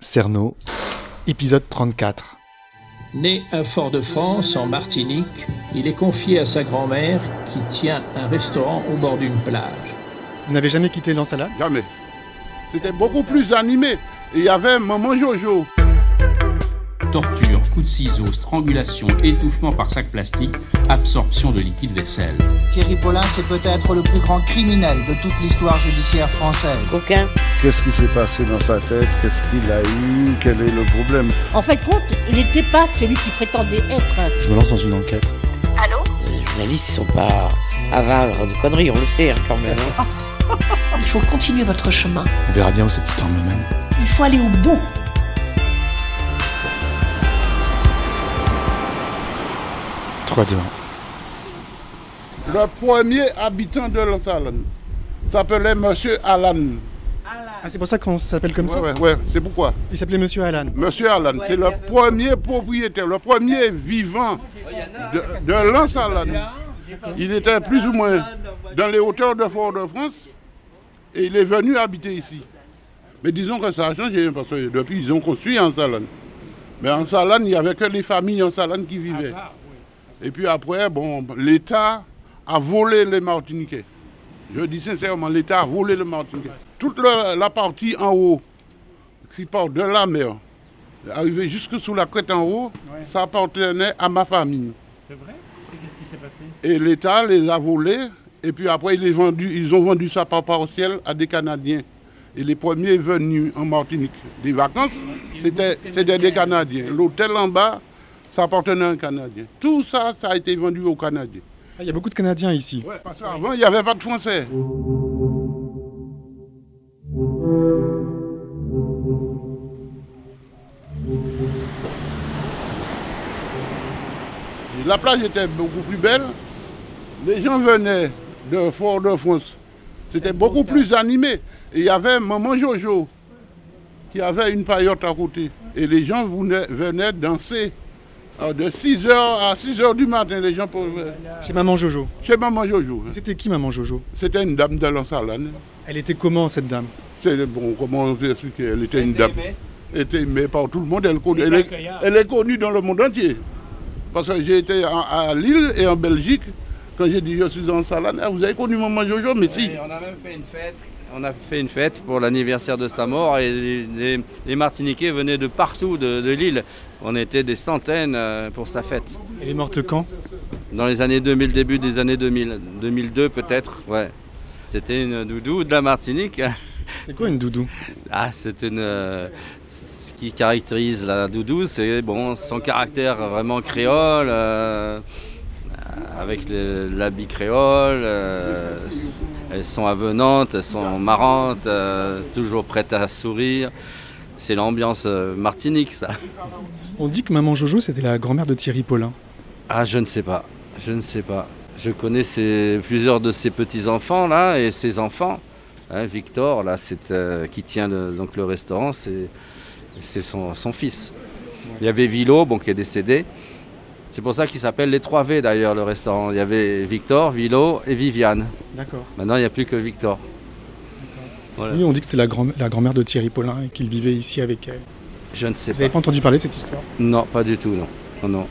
Cerno, épisode 34. Né à Fort-de-France, en Martinique, il est confié à sa grand-mère qui tient un restaurant au bord d'une plage. Vous n'avez jamais quitté l'Ensalade ? Jamais. C'était beaucoup plus animé. Et il y avait Maman Jojo. Torture, coups de ciseaux, strangulation, étouffement par sac plastique, absorption de liquide vaisselle. Thierry Paulin, c'est peut-être le plus grand criminel de toute l'histoire judiciaire française. Coquin. Qu'est-ce qui s'est passé dans sa tête? Qu'est-ce qu'il a eu? Quel est le problème? En fait, compte, il n'était pas celui qui prétendait être. Je me lance dans une enquête. Allô? Les journalistes, ils sont pas avares de conneries, on le sait quand même. Il faut continuer votre chemin. On verra bien où cette histoire me mène. Il faut aller au bout. 3, 2, 1. Le premier habitant de l'Ensalade s'appelait Monsieur Alan. Ah, c'est pour ça qu'on s'appelle comme ça ? Ouais, c'est pourquoi. Il s'appelait Monsieur Alan. Monsieur Alan, c'est le premier propriétaire, le premier vivant de l'Ensalade. Il était plus ou moins dans les hauteurs de Fort-de-France et il est venu habiter ici. Mais disons que ça a changé parce que depuis ils ont construit Ensalade. Mais en Ensalade, il n'y avait que les familles Ensalade qui vivaient. Et puis après, l'État a volé les Martiniquais. Je dis sincèrement, l'État a volé les Martiniquais. Toute la partie en haut, qui part de la mer, arrivé jusque sous la crête en haut, ça appartenait à ma famille. C'est vrai? Et qu'est-ce qui s'est passé? Et l'État les a volés, et puis après ils ont vendu ça par partiel à des Canadiens. Et les premiers venus en Martinique des vacances, c'était des Canadiens. L'hôtel en bas, ça appartenait à un Canadien. Tout ça, ça a été vendu aux Canadiens. Ah, il y a beaucoup de Canadiens ici. Ouais, parce qu'avant, il n'y avait pas de Français. La plage était beaucoup plus belle. Les gens venaient de Fort-de-France. C'était beaucoup plus animé. Et il y avait Maman Jojo qui avait une paillote à côté. Et les gens venaient danser. Alors de 6h à 6h du matin, les gens pouvaient... Chez Maman Jojo. Chez Maman Jojo. C'était qui Maman Jojo? C'était une dame de l'Ensalade. Elle était comment cette dame? Comment on peut expliquer? Elle était une dame. Elle était aimée par tout le monde. Elle est connue dans le monde entier. Parce que j'ai été à Lille et en Belgique. Quand j'ai dit je suis en Ensalade, vous avez connu Maman Jojo? Mais si. On a même fait une fête. On a fait une fête pour l'anniversaire de sa mort et les Martiniquais venaient de partout de l'île. On était des centaines pour sa fête. Elle est morte quand? Dans les années 2000, début des années 2000. 2002 peut-être, ouais. C'était une doudou de la Martinique. C'est quoi une doudou? Ah, c'est ce qui caractérise la doudou, c'est son caractère vraiment créole. Avec l'habit créole, elles sont avenantes, elles sont marrantes, toujours prêtes à sourire. C'est l'ambiance martinique, ça. On dit que Maman Jojo, c'était la grand-mère de Thierry Paulin. Ah, je ne sais pas. Je connais plusieurs de ses petits-enfants, là, et ses enfants. Victor, là, qui tient le restaurant, c'est son fils. Il y avait Vilo, qui est décédé. C'est pour ça qu'il s'appelle les 3V d'ailleurs, le restaurant. Il y avait Victor, Vilo et Viviane. D'accord. Maintenant, il n'y a plus que Victor. Voilà. Oui, on dit que c'était la grand-mère de Thierry Paulin et qu'il vivait ici avec elle. Je ne sais pas. Vous n'avez pas entendu parler de cette histoire? Non, pas du tout, non.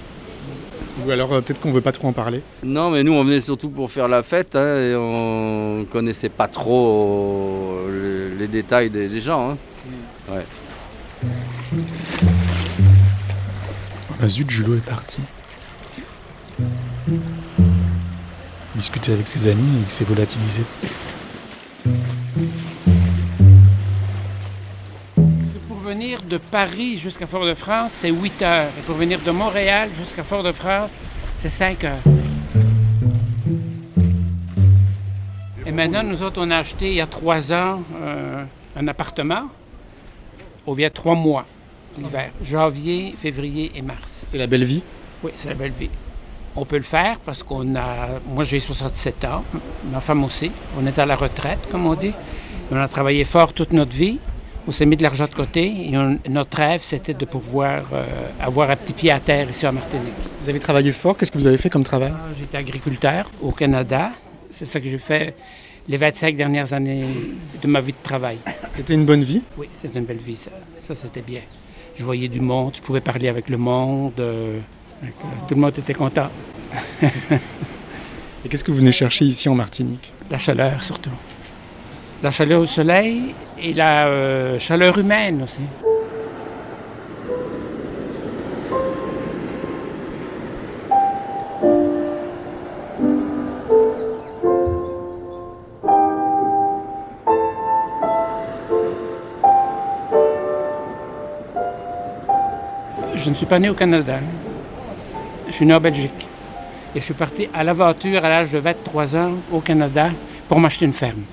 Ou alors peut-être qu'on ne veut pas trop en parler? Non, mais nous, on venait surtout pour faire la fête et on ne connaissait pas trop les détails des gens. Ouais. Ah zut, Julot est parti. Discuter avec ses amis et il s'est volatilisé. Pour venir de Paris jusqu'à Fort-de-France, c'est 8 heures. Et pour venir de Montréal jusqu'à Fort-de-France, c'est 5 heures. Et maintenant, nous autres, on a acheté il y a 3 ans un appartement. On vient 3 mois l'hiver. Janvier, février et mars. C'est la belle vie? Oui, c'est la belle vie. On peut le faire parce moi j'ai 67 ans, ma femme aussi. On est à la retraite, comme on dit. On a travaillé fort toute notre vie. On s'est mis de l'argent de côté. Et notre rêve, c'était de pouvoir avoir un petit pied à terre ici en Martinique. Vous avez travaillé fort. Qu'est-ce que vous avez fait comme travail? J'étais agriculteur au Canada. C'est ça que j'ai fait les 25 dernières années de ma vie de travail. C'était une bonne vie? Oui, c'était une belle vie, ça. Ça, c'était bien. Je voyais du monde, je pouvais parler avec le monde. Tout le monde était content. Et qu'est-ce que vous venez chercher ici en Martinique? La chaleur, surtout. La chaleur au soleil et la chaleur humaine aussi. Je ne suis pas né au Canada. Je suis né en Belgique. Et je suis parti à l'aventure à l'âge de 23 ans au Canada pour m'acheter une ferme.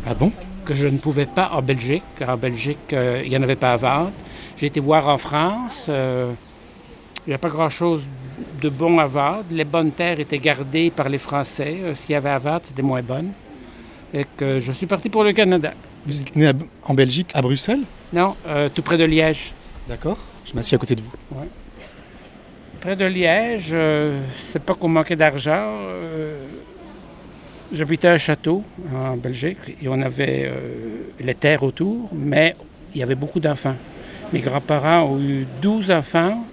Ah bon? Que je ne pouvais pas en Belgique, car en Belgique, il n'y en avait pas à vendre. J'ai été voir en France. Il n'y a pas grand-chose de bon à vendre. Les bonnes terres étaient gardées par les Français. S'il y avait à vendre, c'était moins bonne. Et que je suis parti pour le Canada. Vous êtes né en Belgique, à Bruxelles? Non, tout près de Liège. D'accord. Je m'assieds à côté de vous. Ouais. Près de Liège, c'est pas qu'on manquait d'argent. J'habitais à un château en Belgique et on avait les terres autour, mais il y avait beaucoup d'enfants. Mes grands-parents ont eu 12 enfants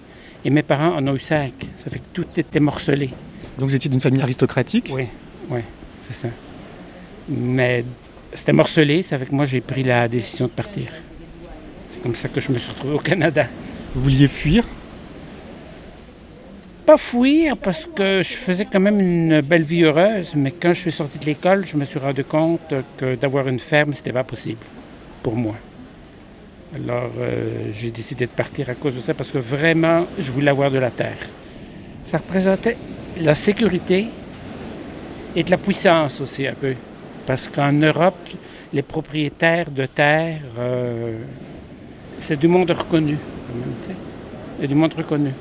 et mes parents en ont eu 5. Ça fait que tout était morcelé. Donc vous étiez d'une famille aristocratique? Oui, c'est ça. Mais c'était morcelé, ça fait que moi j'ai pris la décision de partir. C'est comme ça que je me suis retrouvé au Canada. Vous vouliez fuir? Pas fuir, parce que je faisais quand même une belle vie heureuse, mais quand je suis sorti de l'école, je me suis rendu compte que d'avoir une ferme, c'était pas possible pour moi. Alors, j'ai décidé de partir à cause de ça, parce que vraiment, je voulais avoir de la terre. Ça représentait la sécurité et de la puissance aussi un peu, parce qu'en Europe, les propriétaires de terre, c'est du monde reconnu. Il y a du monde reconnu.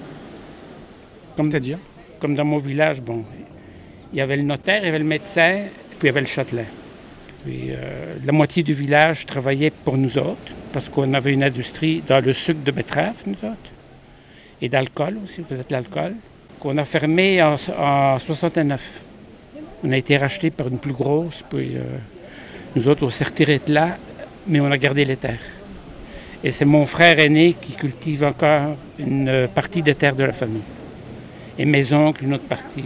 C'est-à-dire? Comme dans mon village, bon, il y avait le notaire, il y avait le médecin, puis il y avait le châtelain. Puis la moitié du village travaillait pour nous autres, parce qu'on avait une industrie dans le sucre de betterave, nous autres, et d'alcool aussi, on faisait de l'alcool, qu'on a fermé en 69. On a été racheté par une plus grosse, puis nous autres, on s'est retirés de là, mais on a gardé les terres. Et c'est mon frère aîné qui cultive encore une partie des terres de la famille. Et mes oncles, une autre partie.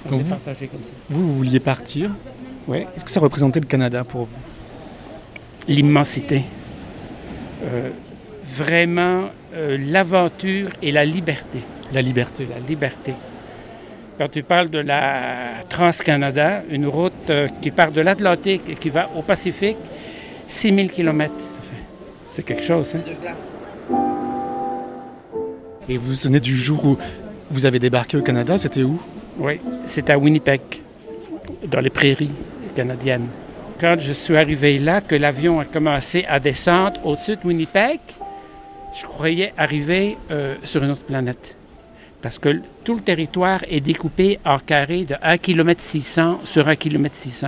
On s'est partagé comme ça. Vous vouliez partir? Oui. Est-ce que ça représentait le Canada pour vous? L'immensité. Vraiment, l'aventure et la liberté. La liberté. La liberté. Quand tu parles de la Trans-Canada, une route qui part de l'Atlantique et qui va au Pacifique, 6000 km. C'est quelque chose, hein? De glace. Et vous vous souvenez du jour où vous avez débarqué au Canada, c'était où? Oui, c'était à Winnipeg, dans les prairies canadiennes. Quand je suis arrivé là, que l'avion a commencé à descendre au-dessus de Winnipeg, je croyais arriver sur une autre planète. Parce que tout le territoire est découpé en carrés de 1,6 km sur 1,6 km.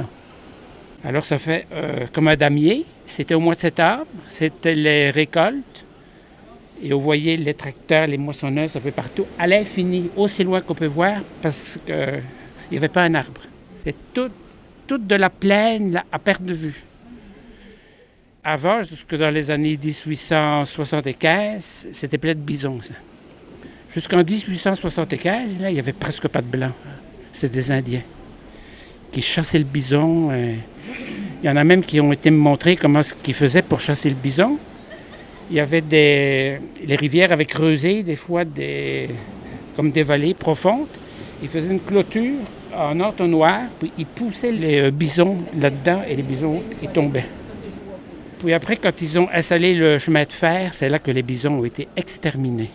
Alors ça fait comme un damier. C'était au mois de septembre, c'était les récoltes. Et vous voyez les tracteurs, les moissonneuses un peu partout, à l'infini, aussi loin qu'on peut voir, parce qu'il n'y avait pas un arbre. C'était toute de la plaine là, à perte de vue. Avant, jusque dans les années 1875, c'était plein de bisons, ça. Jusqu'en 1875, là, il n'y avait presque pas de blancs. C'était des Indiens qui chassaient le bison. Il y en a même qui ont été me montrer comment ils faisaient pour chasser le bison. Il y avait les rivières avaient creusé des fois comme des vallées profondes. Ils faisaient une clôture en entonnoir, puis ils poussaient les bisons là-dedans et les bisons ils tombaient. Puis après, quand ils ont installé le chemin de fer, c'est là que les bisons ont été exterminés.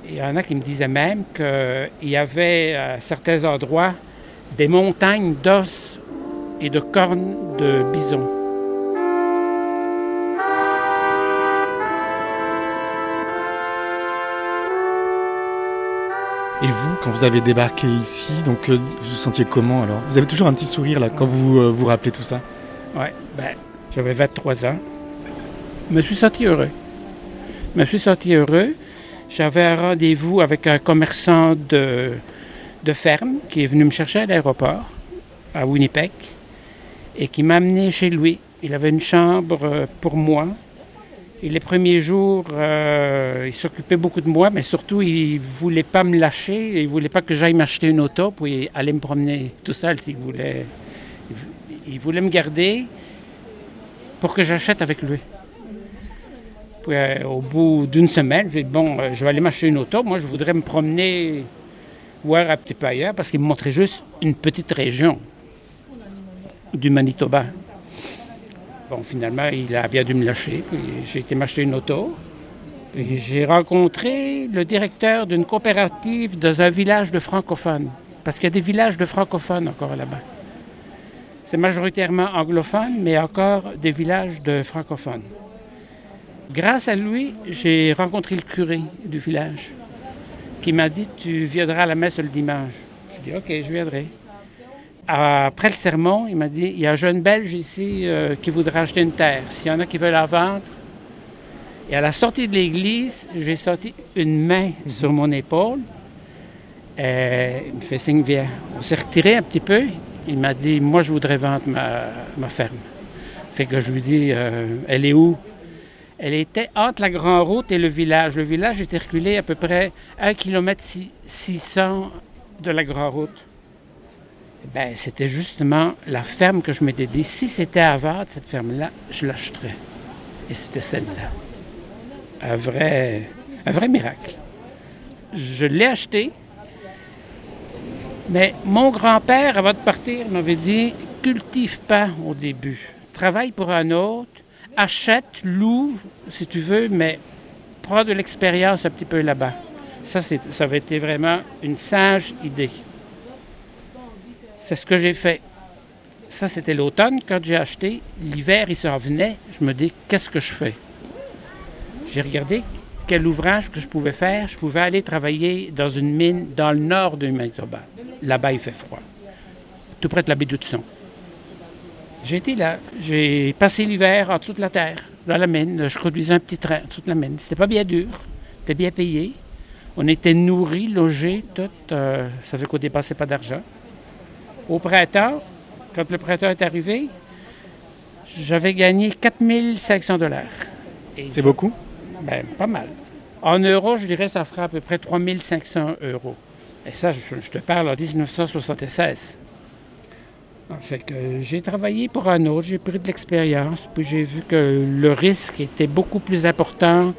Il y en a qui me disaient même qu'il y avait à certains endroits des montagnes d'os et de cornes de bison. Et vous, quand vous avez débarqué ici, donc vous vous sentiez comment alors? Vous avez toujours un petit sourire là quand vous vous rappelez tout ça? Oui, j'avais 23 ans. Je me suis senti heureux. J'avais un rendez-vous avec un commerçant de ferme qui est venu me chercher à l'aéroport, à Winnipeg. et qui m'a amené chez lui. Il avait une chambre pour moi. Et les premiers jours, il s'occupait beaucoup de moi, mais surtout, il ne voulait pas me lâcher. Il ne voulait pas que j'aille m'acheter une auto pour aller me promener tout seul s'il voulait. Il voulait me garder pour que j'achète avec lui. Puis, au bout d'une semaine, j'ai dit, bon, je vais aller m'acheter une auto. Moi, je voudrais me promener, voir un petit peu ailleurs, parce qu'il me montrait juste une petite région du Manitoba. Bon, finalement, il a bien dû me lâcher. Puis j'ai été m'acheter une auto. Puis j'ai rencontré le directeur d'une coopérative dans un village de francophones. Parce qu'il y a des villages de francophones encore là-bas. C'est majoritairement anglophone, mais encore des villages de francophones. Grâce à lui, j'ai rencontré le curé du village qui m'a dit « Tu viendras à la messe le dimanche ». J'ai dit « OK, je viendrai ». Après le sermon, il m'a dit « Il y a un jeune Belge ici qui voudrait acheter une terre. S'il y en a qui veulent la vendre. » Et à la sortie de l'église, j'ai sorti une main sur mon épaule. Il me fait signe « Viens ». On s'est retiré un petit peu. Il m'a dit « Moi, je voudrais vendre ma ferme. » Fait que je lui dis « Elle est où ?» Elle était entre la Grande Route et le village. Le village était reculé à peu près 1,6 km de la Grande Route. Ben, c'était justement la ferme que je m'étais dit, si c'était à vendre, cette ferme-là, je l'achèterais. Et c'était celle-là. Un vrai miracle. Je l'ai acheté, mais mon grand-père, avant de partir, m'avait dit, cultive pas au début. Travaille pour un autre. Achète, loue, si tu veux, mais prends de l'expérience un petit peu là-bas. Ça avait été vraiment une sage idée. C'est ce que j'ai fait. Ça, c'était l'automne. Quand j'ai acheté, l'hiver, il s'en venait. Je me dis, qu'est-ce que je fais? J'ai regardé quel ouvrage que je pouvais faire. Je pouvais aller travailler dans une mine dans le nord du Manitoba. Là-bas, il fait froid. Tout près de la baie d'Hudson. J'ai été là. J'ai passé l'hiver en dessous de la terre, dans la mine. Je conduisais un petit train en dessous de la mine. C'était pas bien dur. C'était bien payé. On était nourris, logés, tout. Ça fait qu'on ne dépassait pas d'argent. Au printemps, quand le printemps est arrivé, j'avais gagné 4 500 $. C'est beaucoup? Bien, pas mal. En euros, je dirais, ça fera à peu près 3 500 €. Et ça, je te parle en 1976. Fait que j'ai travaillé pour un autre, j'ai pris de l'expérience, puis j'ai vu que le risque était beaucoup plus important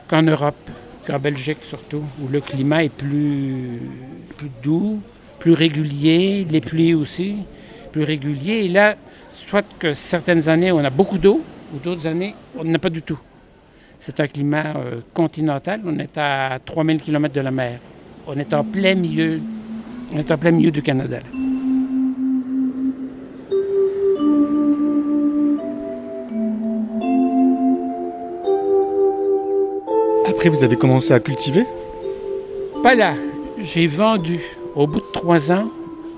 qu'en Europe, qu'en Belgique surtout, où le climat est plus doux, plus régulier, les pluies aussi, plus réguliers. Et là, soit que certaines années, on a beaucoup d'eau, ou d'autres années, on n'en a pas du tout. C'est un climat continental, on est à 3000 km de la mer. On est en plein milieu du Canada. Là. Après, vous avez commencé à cultiver? Pas là. J'ai vendu. Au bout de 3 ans,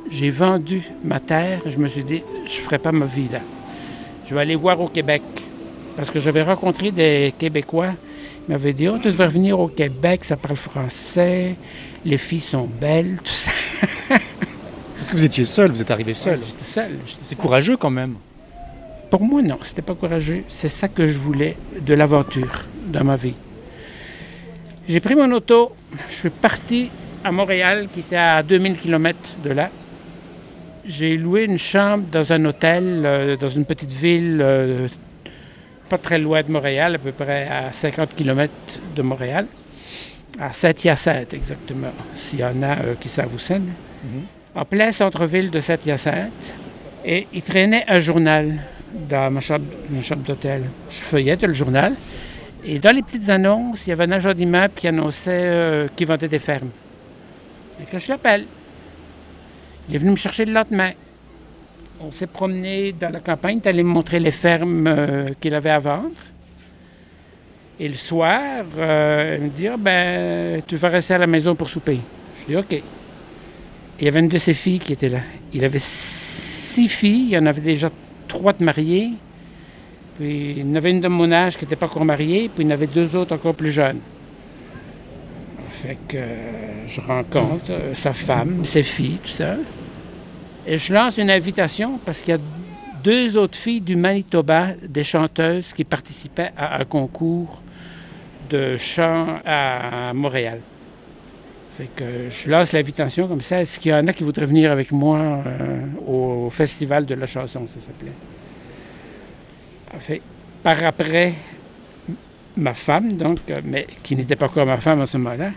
j'ai vendu ma terre. Je me suis dit, je ne ferai pas ma vie là. Je vais aller voir au Québec. Parce que j'avais rencontré des Québécois. Ils m'avaient dit, oh, tu devrais venir au Québec, ça parle français, les filles sont belles, tout ça. Parce que vous étiez seul, vous êtes arrivé seul. Ouais, j'étais seul. C'est courageux quand même. Pour moi, non, c'était pas courageux. C'est ça que je voulais, de l'aventure dans ma vie. J'ai pris mon auto, je suis parti à Montréal, qui était à 2000 km de là. J'ai loué une chambre dans un hôtel, dans une petite ville, pas très loin de Montréal, à peu près à 50 km de Montréal, à Saint-Hyacinthe exactement, s'il y en a qui savent où c'est. En plein centre-ville de Saint-Hyacinthe. Et il traînait un journal dans ma chambre d'hôtel. Je feuillette le journal. Et dans les petites annonces, il y avait un agent d'immeuble qui annonçait qu'il vendait des fermes. Et que je l'appelle. Il est venu me chercher le lendemain. On s'est promené dans la campagne, il allait me montrer les fermes qu'il avait à vendre. Et le soir, il me dit, tu vas rester à la maison pour souper. Je dis, OK. Et il y avait une de ses filles qui était là. Il avait 6 filles, il y en avait déjà 3 de mariées. Puis il y en avait une de mon âge qui n'était pas encore mariée, puis il y en avait 2 autres encore plus jeunes. Fait que je rencontre sa femme, ses filles, tout ça. Et je lance une invitation parce qu'il y a 2 autres filles du Manitoba, des chanteuses qui participaient à un concours de chant à Montréal. Fait que je lance l'invitation comme ça. Est-ce qu'il y en a qui voudraient venir avec moi au Festival de la chanson, ça s'appelait. Fait, par après, ma femme, donc, mais qui n'était pas encore ma femme à ce moment-là,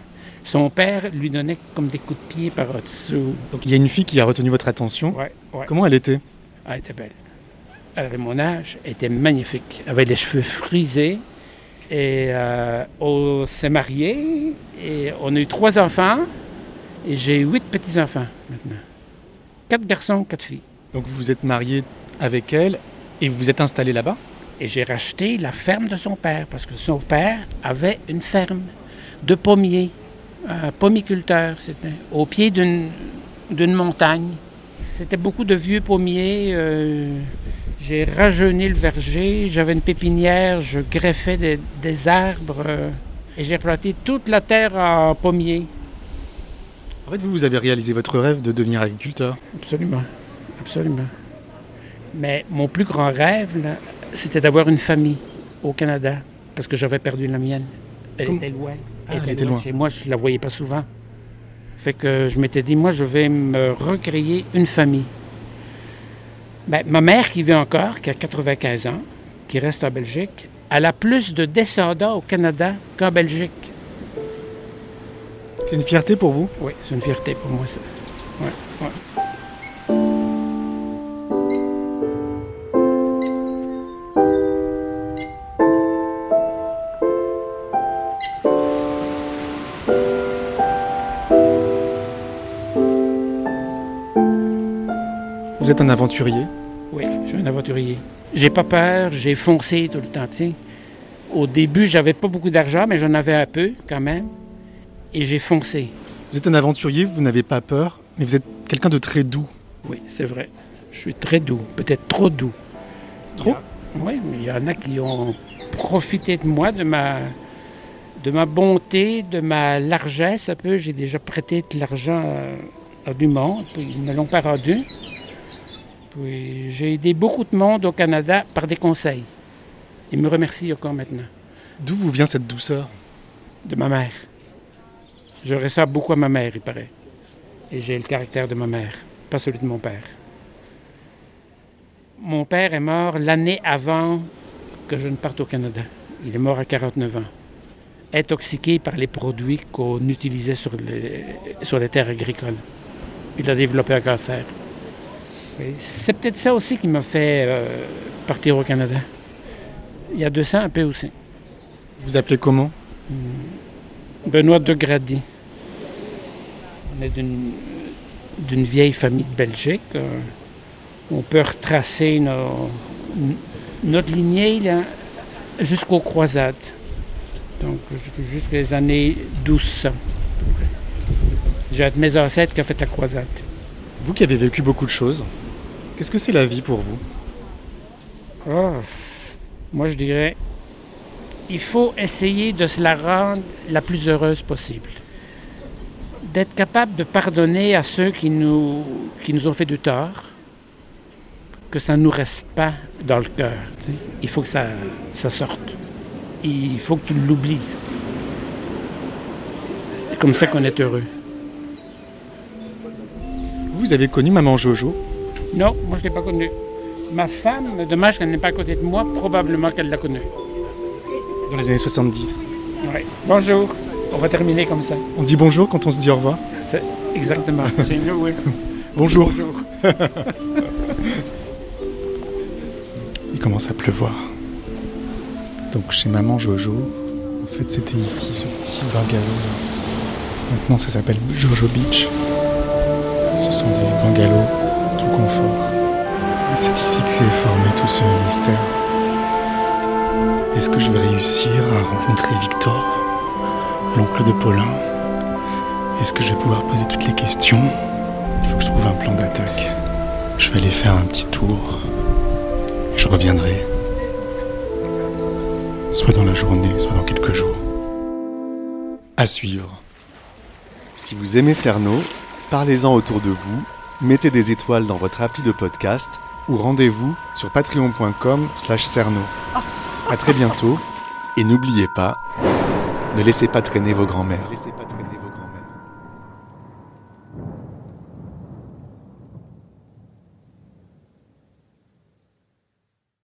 son père lui donnait comme des coups de pied par au-dessous. Donc il y a une fille qui a retenu votre attention. Ouais. Comment elle était? Elle était belle. Elle avait mon âge, elle était magnifique. Elle avait les cheveux frisés. Et on s'est mariés et on a eu 3 enfants et j'ai 8 petits-enfants maintenant. 4 garçons, 4 filles. Donc vous vous êtes marié avec elle et vous vous êtes installé là-bas? Et j'ai racheté la ferme de son père parce que son père avait une ferme de pommiers, un pommiculteur, c'était au pied d'une montagne. C'était beaucoup de vieux pommiers. J'ai rajeuni le verger, j'avais une pépinière, je greffais des arbres et j'ai planté toute la terre en pommier. En fait, vous avez réalisé votre rêve de devenir agriculteur. Absolument. Mais mon plus grand rêve, là, c'était d'avoir une famille au Canada parce que j'avais perdu la mienne. Elle était loin. Elle était loin. Chez moi, je ne la voyais pas souvent. Fait que je m'étais dit, moi, je vais me recréer une famille. Ben, ma mère qui vit encore, qui a 95 ans, qui reste en Belgique, elle a plus de descendants au Canada qu'en Belgique. C'est une fierté pour vous? Oui, c'est une fierté pour moi, ça. Ouais. Vous êtes un aventurier? Oui, je suis un aventurier. J'ai pas peur, j'ai foncé tout le temps, tu sais. Au début, j'avais pas beaucoup d'argent, mais j'en avais un peu quand même. Et j'ai foncé. Vous êtes un aventurier, vous n'avez pas peur, mais vous êtes quelqu'un de très doux. Oui, c'est vrai. Je suis très doux, peut-être trop doux. Trop? Oui, mais il y en a qui ont profité de moi, de ma bonté, de ma largesse un peu. J'ai déjà prêté de l'argent à du monde, puis ils ne me l'ont pas rendu. Puis j'ai aidé beaucoup de monde au Canada par des conseils. Ils me remercient encore maintenant. D'où vous vient cette douceur? De ma mère. Je ressemble beaucoup à ma mère, il paraît. Et j'ai le caractère de ma mère, pas celui de mon père. Mon père est mort l'année avant que je ne parte au Canada. Il est mort à 49 ans. Intoxiqué par les produits qu'on utilisait sur les terres agricoles. Il a développé un cancer. Et c'est peut-être ça aussi qui m'a fait partir au Canada. Il y a 200 un peu aussi. Vous appelez comment? Benoît de Grady. On est d'une vieille famille de Belgique. On peut retracer notre lignée là, jusqu'aux croisades. Donc jusqu'aux les années 1200. J'ai un de mes ancêtres qui a fait la croisade. Vous qui avez vécu beaucoup de choses, qu'est-ce que c'est la vie pour vous? Moi je dirais, il faut essayer de se la rendre la plus heureuse possible. D'être capable de pardonner à ceux qui nous ont fait du tort, que ça ne nous reste pas dans le cœur. Tu sais. Il faut que ça sorte. Il faut que tu l'oublies. C'est comme ça qu'on est heureux. Vous avez connu Maman Jojo? Non, moi je ne l'ai pas connue. Ma femme, dommage qu'elle n'est pas à côté de moi, probablement qu'elle l'a connue. Dans les années 70. Oui. Bonjour. On va terminer comme ça. On dit bonjour quand on se dit au revoir? C'est exactement. C'est mieux, oui. Bonjour. Bonjour. Il commence à pleuvoir. Donc chez Maman Jojo, en fait c'était ici, ce petit bungalow là. Maintenant ça s'appelle Jojo Beach. Ce sont des bungalows tout confort. Et c'est ici que s'est formé tout ce mystère. Est-ce que je vais réussir à rencontrer Victor, l'oncle de Paulin? Est-ce que je vais pouvoir poser toutes les questions? Il faut que je trouve un plan d'attaque. Je vais aller faire un petit tour. Et je reviendrai. Soit dans la journée, soit dans quelques jours. À suivre. Si vous aimez Cerno, parlez-en autour de vous, mettez des étoiles dans votre appli de podcast ou rendez-vous sur patreon.com/cerno. À très bientôt et n'oubliez pas, ne laissez pas traîner vos grands-mères.